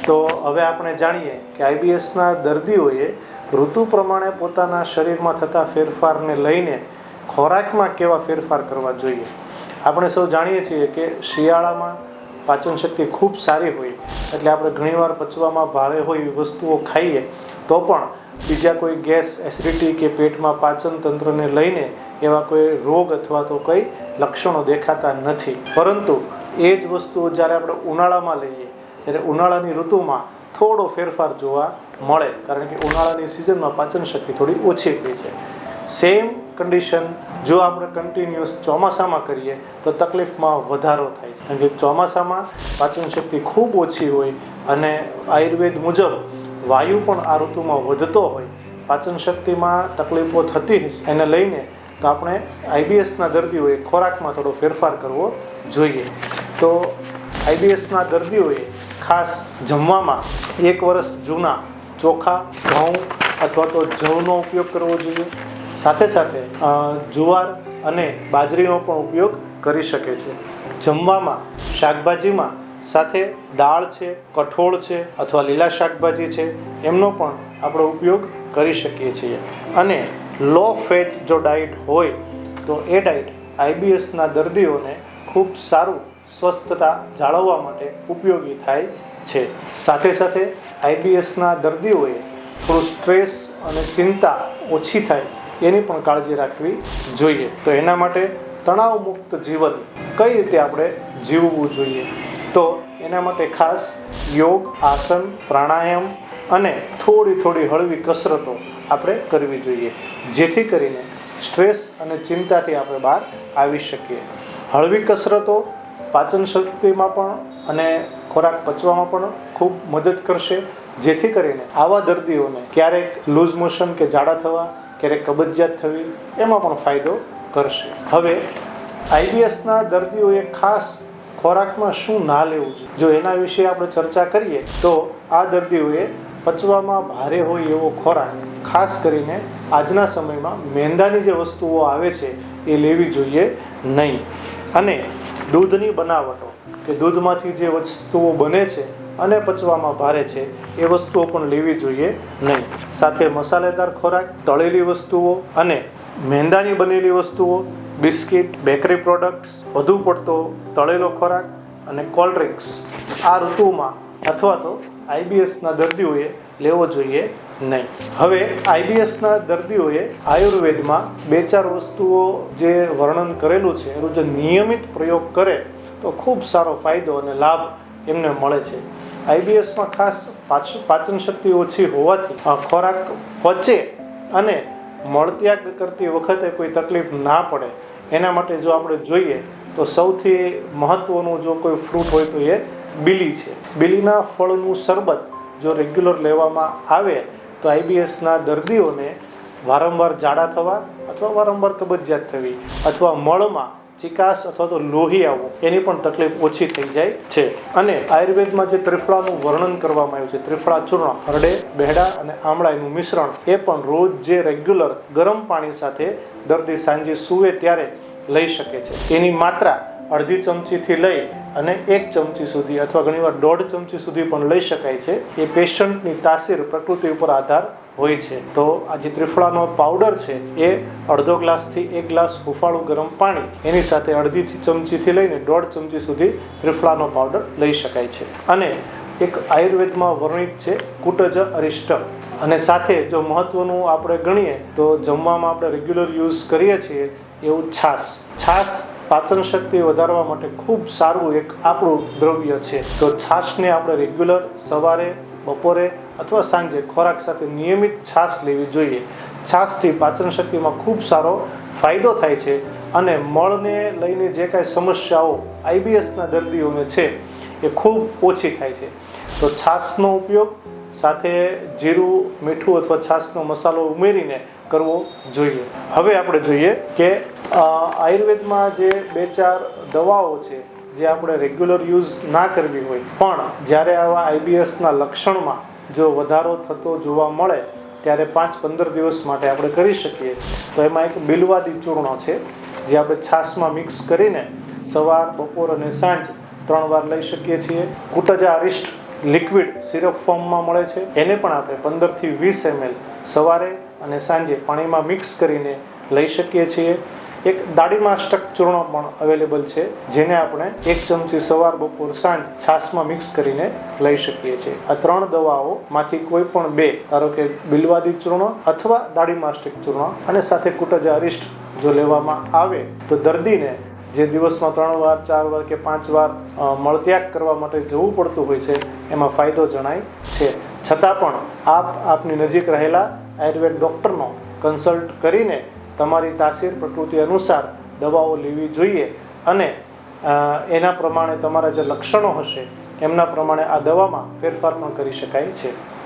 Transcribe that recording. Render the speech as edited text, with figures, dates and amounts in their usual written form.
તો હવે આપણે જાણીએ કે આઈબીએસના દર્દીઓએ ઋતુ પ્રમાણે પોતાના શરીરમાં થતા ફેરફારને લઈને ખોરાકમાં કેવા ફેરફાર કરવા જોઈએ. આપણે સૌ જાણીએ છીએ કે શિયાળામાં પાચન શક્તિ ખૂબ સારી હોય એટલે આપણે ઘણીવાર પચવામાં ભારે હોય એવી વસ્તુઓ ખાઈએ તો પણ બીજા કોઈ ગેસ, એસિડિટી કે પેટમાં પાચન તંત્રને લઈને એવા કોઈ રોગ અથવા તો કોઈ લક્ષણો દેખાતા નથી. પરંતુ એ જ વસ્તુઓ જ્યારે આપણે ઉનાળામાં લઈએ ત્યારે ઉનાળાની ઋતુમાં થોડો ફેરફાર જોવા મળે, કારણ કે ઉનાળાની સિઝનમાં પાચન શક્તિ થોડી ઓછી થઈ છે. સેમ કન્ડિશન જો આપણે કન્ટિન્યુઅસ ચોમાસામાં કરીએ તો તકલીફમાં વધારો થાય છે, કારણ કે ચોમાસામાં પાચન શક્તિ ખૂબ ઓછી હોય અને આયુર્વેદ મુજબ વાયુ પણ આ ઋતુમાં વધતો હોય, પાચન શક્તિમાં તકલીફો થતી હોય એને લઈને તો આપણે આઈબીએસના દર્દીઓએ ખોરાકમાં થોડો ફેરફાર કરવો જોઈએ. તો આઈબીએસના દર્દીઓએ ખાસ જમવામાં 1 વર્ષ જૂના ચોખા, ઘઉં અથવા તો જવનો ઉપયોગ કરવો જોઈએ. સાથે સાથે જુવાર અને બાજરીનો પણ ઉપયોગ કરી શકે છે. જમવામાં શાકભાજીમાં સાથે દાળ છે, કઠોળ છે અથવા લીલા શાકભાજી છે એમનો પણ આપણે ઉપયોગ કરી શકીએ છીએ. અને લો ફેટ જો ડાયટ હોય તો એ ડાયટ આઈબીએસના દર્દીઓને ખૂબ સારું સ્વસ્થતા જાળવવા માટે ઉપયોગી થાય છે. સાથે સાથે આઈબીએસના દર્દીઓએ થોડું સ્ટ્રેસ અને ચિંતા ઓછી થાય એની પણ કાળજી રાખવી જોઈએ. તો એના માટે તણાવ મુક્ત જીવન કઈ રીતે આપણે જીવવું જોઈએ, તો એના માટે ખાસ યોગ, આસન, પ્રાણાયામ અને થોડી હળવી કસરતો આપણે કરવી જોઈએ, જેથી કરીને સ્ટ્રેસ અને ચિંતાથી આપણે બહાર આવી શકીએ. હળવી કસરતો પાચન શક્તિમાં પણ અને ખોરાક પચવામાં પણ ખૂબ મદદ કરશે, જેથી કરીને આવા દર્દીઓને ક્યારેક લૂઝ મોશન કે ઝાડા થવા, ક્યારેક કબજિયાત થવી એમાં પણ ફાયદો કરશે. હવે આઈબીએસના દર્દીઓએ ખાસ ખોરાકમાં શું ના લેવું જોઈએ, જો એના વિશે આપણે ચર્ચા કરીએ તો આ દર્દીઓએ પચવામાં ભારે હોય એવો ખોરાક, ખાસ કરીને આજના સમયમાં મેંદાની જે વસ્તુઓ આવે છે એ લેવી જોઈએ નહીં. અને દૂધની બનાવટો કે દૂધમાંથી જે વસ્તુઓ બને છે અને પચવામાં ભારે છે એ વસ્તુઓ પણ લેવી જોઈએ નહીં. સાથે મસાલેદાર ખોરાક, તળેલી વસ્તુઓ અને મેંદાની બનેલી વસ્તુઓ, બિસ્કિટ, બેકરી પ્રોડક્ટ્સ, વધુ પડતો તળેલો ખોરાક અને કોલ્ડ ડ્રિંક્સ આ ઋતુમાં અથવા તો આઈબીએસના દર્દીઓએ લેવો જોઈએ નહીં. હવે આઈબીએસના દર્દીઓએ આયુર્વેદમાં 2-4 વસ્તુઓ જે વર્ણન કરેલું છે એનું જો નિયમિત પ્રયોગ કરે તો ખૂબ સારો ફાયદો અને લાભ એમને મળે છે. આઈબીએસમાં ખાસ પાચન શક્તિ ઓછી હોવાથી ખોરાક પચે અને મળત્યાગ કરતી વખતે કોઈ તકલીફ ના પડે એના માટે જો આપણે જોઈએ તો સૌથી મહત્ત્વનું જો કોઈ ફ્રૂટ હોય તો એ બીલી છે. બીલીના ફળનું શરબત જો રેગ્યુલર લેવામાં આવે તો આઈબીએસના દર્દીઓને વારંવાર ઝાડા થવા અથવા વારંવાર કબજિયાત થવી અથવા મળમાં ચિકાસ અથવા તો લોહી આવવું એની પણ તકલીફ ઓછી થઈ જાય છે. અને આયુર્વેદમાં જે ત્રિફળાનું વર્ણન કરવામાં આવ્યું છે, ત્રિફળા ચૂર્ણ, હરડે, બેહડા અને આમળા એનું મિશ્રણ, એ પણ રોજ જે રેગ્યુલર ગરમ પાણી સાથે દર્દી સાંજે સૂવે ત્યારે લઈ શકે છે. એની માત્રા અડધી ચમચીથી લઈ અને 1 ચમચી સુધી અથવા ઘણીવાર 1.5 ચમચી સુધી પણ લઈ શકાય છે. એ પેશન્ટની તાસીર પ્રકૃતિ ઉપર આધાર હોય છે. તો આ જે ત્રિફળાનો પાવડર છે એ અડધો ગ્લાસથી 1 ગ્લાસ હુંફાળું ગરમ પાણી એની સાથે અડધી ચમચીથી લઈને 1.5 ચમચી સુધી ત્રિફળાનો પાવડર લઈ શકાય છે. અને એક આયુર્વેદમાં વર્ણિત છે કુટજ અરિષ્ટ. અને સાથે જો મહત્વનું આપણે ગણીએ તો જમવામાં આપણે રેગ્યુલર યુઝ કરીએ છીએ એવું છાશ પાચન શક્તિ વધારવા માટે ખૂબ સારું એક આપણું દ્રવ્ય છે. તો છાશને આપણે રેગ્યુલર સવારે, બપોરે અથવા સાંજે ખોરાક સાથે નિયમિત છાશ લેવી જોઈએ. છાશથી પાચન શક્તિમાં ખૂબ સારો ફાયદો થાય છે અને મળને લઈને જે કાંઈ સમસ્યાઓ આઈબીએસના દર્દીઓને છે એ ખૂબ ઓછી થાય છે. તો છાશનો ઉપયોગ સાથે જીરું, મીઠું અથવા છાશનો મસાલો ઉમેરીને કરવો જોઈએ. હવે આપણે જોઈએ કે આયુર્વેદમાં જે 2-4 દવાઓ છે જે આપણે રેગ્યુલર યુઝ ના કરવી હોય પણ જ્યારે આવા આઈબીએસના લક્ષણમાં જો વધારો થતો જોવા મળે ત્યારે 5-15 દિવસ માટે આપણે કરી શકીએ. તો એમાં એક બિલવાદી ચૂર્ણ છે જે આપણે છાશમાં મિક્સ કરીને સવાર, બપોર અને સાંજ 3 વાર લઈ શકીએ છીએ. કુટજ અરિષ્ટ લિક્વિડ સિરપ ફોર્મમાં મળે છે. એને પણ આપણે 15 થી 20 ml સવારે અને સાંજે પાણીમાં મિક્સ કરીને લઈ શકીએ છીએ. એક દાડીમાસ્ટક ચૂર્ણ પણ અવેલેબલ છે, જેને આપણે 1 ચમચી સવાર બપોર સાંજ છાશમાં મિક્સ કરીને લઈ શકીએ છીએ. આ 3 દવાઓમાંથી કોઈ પણ 2, ધારો કે બિલવાદી ચૂર્ણ અથવા દાડીમાસ્ટક ચૂર્ણ અને સાથે કુટજ અરિષ્ટ જો લેવામાં આવે તો દર્દીને જે દિવસમાં 3 વાર 4 વાર કે 5 વાર મળત્યાગ કરવા માટે જવું પડતું હોય છે, એમાં ફાયદો જણાય છે. છતાં પણ આપની નજીક રહેલા આયુર્વેદ ડૉક્ટરનો કન્સલ્ટ કરીને તમારી તાસીર પ્રકૃતિ અનુસાર દવાઓ લેવી જોઈએ અને એના પ્રમાણે તમારા જે લક્ષણો હશે એમના પ્રમાણે આ દવામાં ફેરફાર પણ કરી શકાય છે.